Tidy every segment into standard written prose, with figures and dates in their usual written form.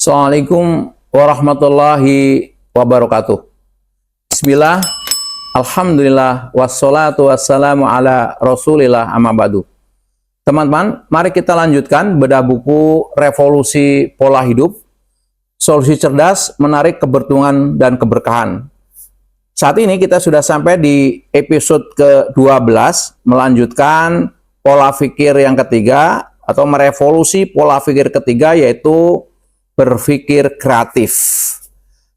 Assalamualaikum warahmatullahi wabarakatuh. Bismillah, alhamdulillah, wassalatu wassalamu ala rasulillah amma ba'du. Teman-teman, mari kita lanjutkan bedah buku Revolusi Pola Hidup, Solusi Cerdas Menarik Keberuntungan dan Keberkahan. Saat ini kita sudah sampai di episode ke-12, melanjutkan pola pikir yang ketiga, atau merevolusi pola pikir ketiga, yaitu berpikir kreatif.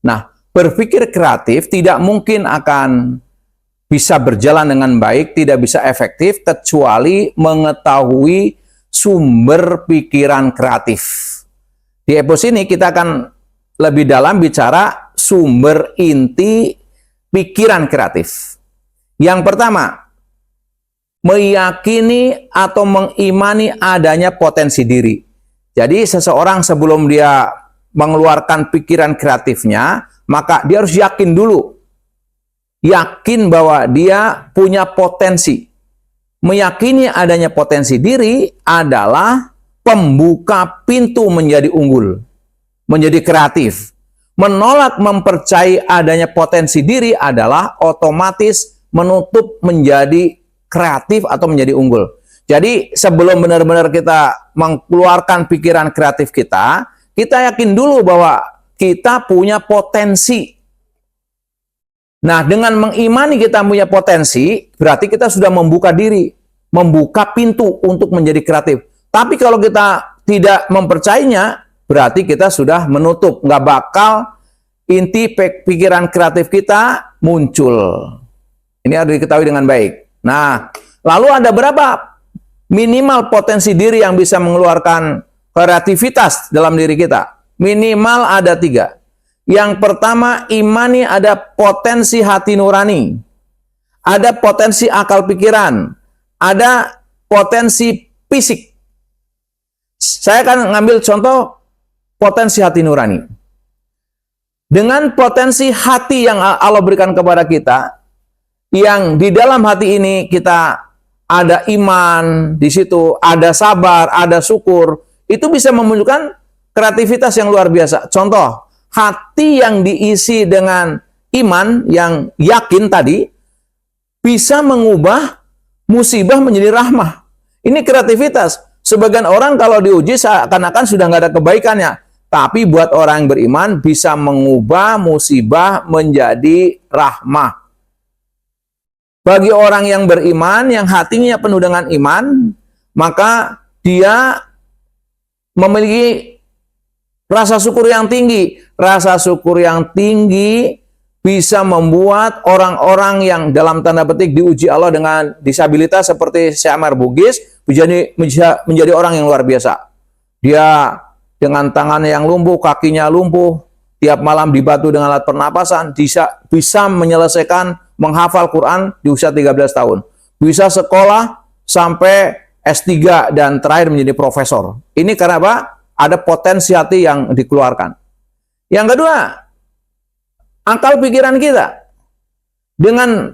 Nah, berpikir kreatif tidak mungkin akan bisa berjalan dengan baik, tidak bisa efektif, kecuali mengetahui sumber pikiran kreatif. Di episode ini kita akan lebih dalam bicara sumber inti pikiran kreatif. Yang pertama, meyakini atau mengimani adanya potensi diri. Jadi seseorang sebelum dia mengeluarkan pikiran kreatifnya, maka dia harus yakin dulu. Yakin bahwa dia punya potensi. Meyakini adanya potensi diri adalah pembuka pintu menjadi unggul, menjadi kreatif. Menolak mempercayai adanya potensi diri adalah otomatis menutup menjadi kreatif atau menjadi unggul. Jadi sebelum benar-benar kita mengeluarkan pikiran kreatif kita yakin dulu bahwa kita punya potensi. Nah, dengan mengimani kita punya potensi, berarti kita sudah membuka diri, membuka pintu untuk menjadi kreatif. Tapi kalau kita tidak mempercayainya, berarti kita sudah menutup, nggak bakal inti pikiran kreatif kita muncul. Ini harus diketahui dengan baik. Nah, lalu ada berapa minimal potensi diri yang bisa mengeluarkan kreativitas dalam diri kita? Minimal ada 3. Yang pertama, imani ada potensi hati nurani, ada potensi akal pikiran, ada potensi fisik. Saya akan ngambil contoh potensi hati nurani. Dengan potensi hati yang Allah berikan kepada kita, yang di dalam hati ini kita ada iman, di situ ada sabar, ada syukur, itu bisa memunculkan kreativitas yang luar biasa. Contoh, hati yang diisi dengan iman, yang yakin tadi, bisa mengubah musibah menjadi rahmah. Ini kreativitas. Sebagian orang kalau diuji seakan-akan sudah nggak ada kebaikannya. Tapi buat orang yang beriman bisa mengubah musibah menjadi rahmah. Bagi orang yang beriman, yang hatinya penuh dengan iman, maka dia memiliki rasa syukur yang tinggi. Rasa syukur yang tinggi bisa membuat orang-orang yang dalam tanda petik diuji Allah dengan disabilitas seperti Syekh Amar Bugis menjadi orang yang luar biasa. Dia dengan tangannya yang lumpuh, kakinya lumpuh, tiap malam dibantu dengan alat pernapasan, bisa menyelesaikan menghafal Quran di usia 13 tahun. Bisa sekolah sampai S3 dan terakhir menjadi profesor. Ini karena apa? Ada potensi hati yang dikeluarkan. Yang kedua, akal pikiran kita. Dengan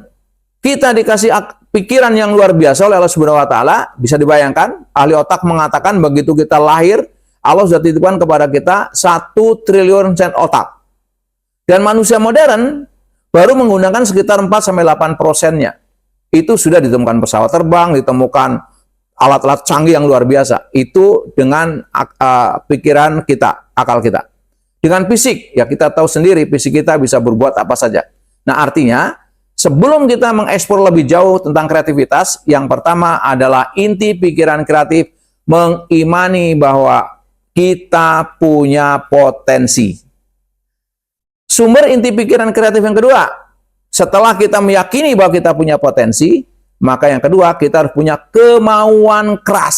kita dikasih pikiran yang luar biasa oleh Allah Subhanahu wa taala, bisa dibayangkan, ahli otak mengatakan begitu kita lahir, Allah sudah titipkan kepada kita 1 triliun sen otak. Dan manusia modern baru menggunakan sekitar 4-8%-nya. Itu sudah ditemukan pesawat terbang, ditemukan alat-alat canggih yang luar biasa. Itu dengan pikiran kita, akal kita. Dengan fisik, ya kita tahu sendiri fisik kita bisa berbuat apa saja. Nah, artinya sebelum kita mengekspor lebih jauh tentang kreativitas, yang pertama adalah inti pikiran kreatif, mengimani bahwa kita punya potensi. Sumber inti pikiran kreatif yang kedua, setelah kita meyakini bahwa kita punya potensi, maka yang kedua kita harus punya kemauan keras.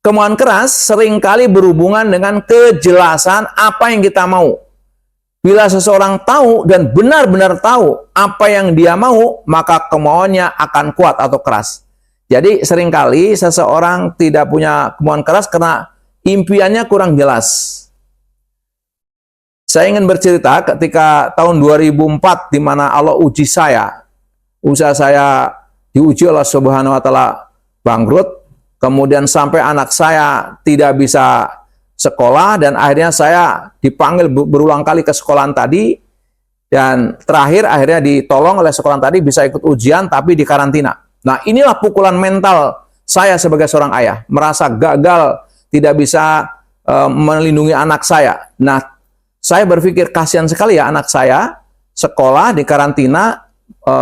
Kemauan keras seringkali berhubungan dengan kejelasan apa yang kita mau. Bila seseorang tahu dan benar-benar tahu apa yang dia mau, maka kemauannya akan kuat atau keras. Jadi seringkali seseorang tidak punya kemauan keras karena impiannya kurang jelas. Saya ingin bercerita ketika tahun 2004 di mana Allah uji saya. Usaha saya diuji oleh Subhanahu wa taala bangkrut, kemudian sampai anak saya tidak bisa sekolah, dan akhirnya saya dipanggil berulang kali ke sekolahan tadi, dan terakhir akhirnya ditolong oleh sekolahan tadi bisa ikut ujian tapi di karantina. Nah, inilah pukulan mental saya sebagai seorang ayah, merasa gagal, tidak bisa melindungi anak saya. Nah, saya berpikir kasihan sekali ya anak saya sekolah di karantina,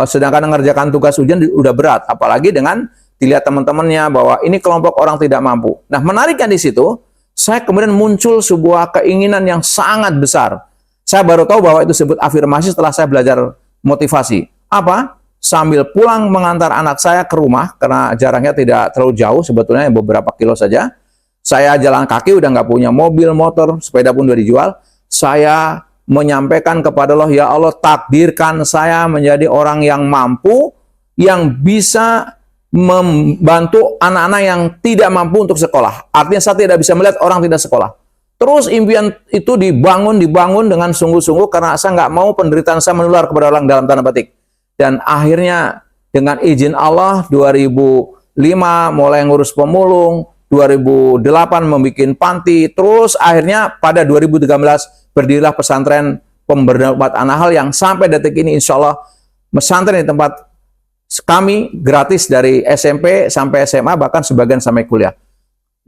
sedangkan mengerjakan tugas ujian udah berat, apalagi dengan dilihat teman-temannya bahwa ini kelompok orang tidak mampu. Nah, menariknya di situ, saya kemudian muncul sebuah keinginan yang sangat besar. Saya baru tahu bahwa itu disebut afirmasi setelah saya belajar motivasi. Apa? Sambil pulang mengantar anak saya ke rumah, karena jaraknya tidak terlalu jauh, sebetulnya beberapa kilo saja. Saya jalan kaki, udah nggak punya mobil, motor, sepeda pun udah dijual. Saya menyampaikan kepada Allah, ya Allah, takdirkan saya menjadi orang yang mampu, yang bisa membantu anak-anak yang tidak mampu untuk sekolah. Artinya saya tidak bisa melihat orang tidak sekolah. Terus impian itu dibangun dengan sungguh-sungguh, karena saya nggak mau penderitaan saya menular kepada orang, dalam tanda petik. Dan akhirnya dengan izin Allah 2005 mulai ngurus pemulung, 2008 membuat panti, terus akhirnya pada 2013 berdirilah pesantren Pemberdayaan Umat Anahal yang sampai detik ini insya Allah pesantren di tempat kami gratis dari SMP sampai SMA, bahkan sebagian sampai kuliah.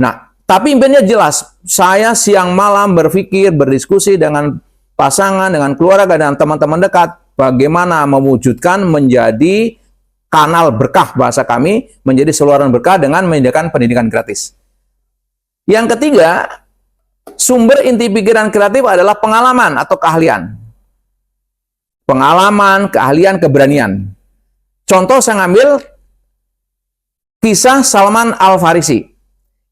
Nah, tapi impiannya jelas. Saya siang malam berpikir, berdiskusi dengan pasangan, dengan keluarga, dan teman-teman dekat, bagaimana mewujudkan menjadi kanal berkah, bahasa kami, menjadi saluran berkah dengan menyediakan pendidikan gratis. Yang ketiga, sumber inti pikiran kreatif adalah pengalaman atau keahlian. Pengalaman, keahlian, keberanian. Contoh saya ngambil kisah Salman Al-Farisi.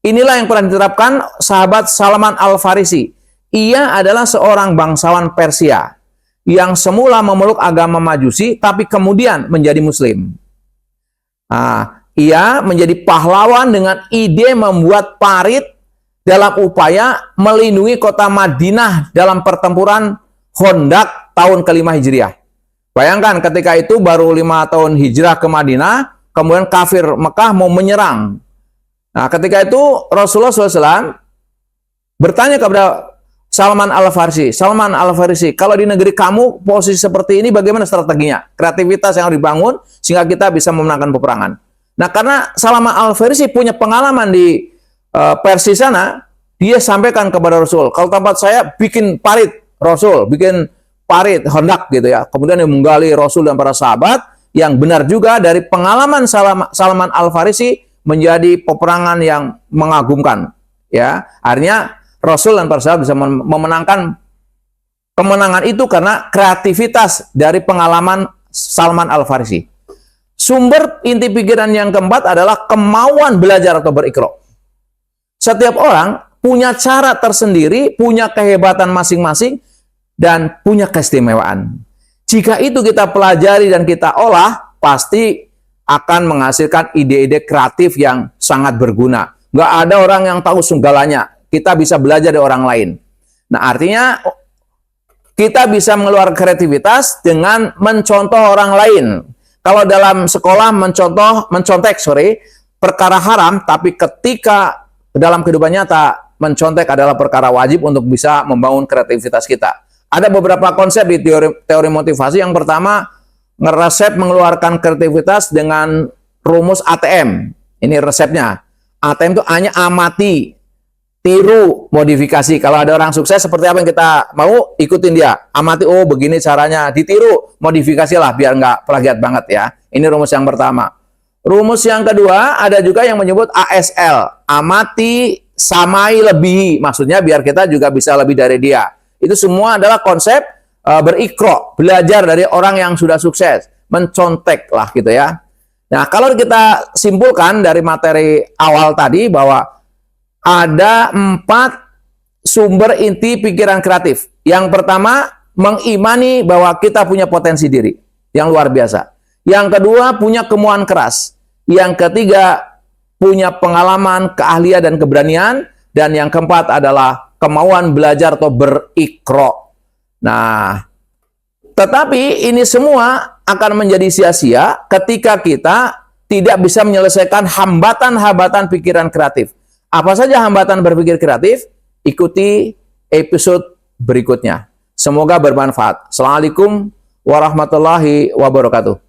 Inilah yang pernah diterapkan sahabat Salman Al-Farisi. Ia adalah seorang bangsawan Persia yang semula memeluk agama Majusi, tapi kemudian menjadi Muslim. Nah, ia menjadi pahlawan dengan ide membuat parit dalam upaya melindungi kota Madinah dalam pertempuran Khandaq tahun ke-5 Hijriah. Bayangkan ketika itu baru 5 tahun hijrah ke Madinah, kemudian kafir Mekah mau menyerang. Nah, ketika itu Rasulullah SAW bertanya kepada Salman Al-Farisi, Salman Al-Farisi, kalau di negeri kamu posisi seperti ini bagaimana strateginya? Kreativitas yang harus dibangun sehingga kita bisa memenangkan peperangan. Nah, karena Salman Al-Farisi punya pengalaman di Persia sana, dia sampaikan kepada Rasul, kalau tempat saya bikin parit, Rasul, bikin parit, hendak gitu ya. Kemudian dia menggali Rasul dan para sahabat, yang benar juga dari pengalaman Salman Al-Farisi menjadi peperangan yang mengagumkan. Ya, akhirnya Rasul dan para sahabat bisa memenangkan kemenangan itu karena kreativitas dari pengalaman Salman Al-Farisi. Sumber inti pikiran yang keempat adalah kemauan belajar atau berikro. Setiap orang punya cara tersendiri, punya kehebatan masing-masing, dan punya keistimewaan. Jika itu kita pelajari dan kita olah, pasti akan menghasilkan ide-ide kreatif yang sangat berguna. Nggak ada orang yang tahu segalanya. Kita bisa belajar dari orang lain. Nah, artinya kita bisa mengeluarkan kreativitas dengan mencontoh orang lain. Kalau dalam sekolah mencontek perkara haram, tapi ketika dalam kehidupan nyata mencontek adalah perkara wajib untuk bisa membangun kreativitas kita. Ada beberapa konsep di teori motivasi. Yang pertama, ngeresep mengeluarkan kreativitas dengan rumus ATM. Ini resepnya. ATM itu hanya amati, tiru, modifikasi. Kalau ada orang sukses seperti apa yang kita mau, ikutin dia. Amati, oh begini caranya, ditiru, modifikasilah biar nggak plagiat banget ya. Ini rumus yang pertama. Rumus yang kedua, ada juga yang menyebut ASL. Amati, samai, lebihi. Maksudnya biar kita juga bisa lebih dari dia. Itu semua adalah konsep berikro, belajar dari orang yang sudah sukses, mencontek lah gitu ya. Nah, kalau kita simpulkan dari materi awal tadi bahwa ada 4 sumber inti pikiran kreatif. Yang pertama, mengimani bahwa kita punya potensi diri yang luar biasa. Yang kedua, punya kemauan keras. Yang ketiga, punya pengalaman, keahlian, dan keberanian. Dan yang keempat adalah kemauan belajar atau berikro. Nah, tetapi ini semua akan menjadi sia-sia ketika kita tidak bisa menyelesaikan hambatan-hambatan pikiran kreatif. Apa saja hambatan berpikir kreatif? ikuti episode berikutnya. Semoga bermanfaat. Assalamualaikum warahmatullahi wabarakatuh.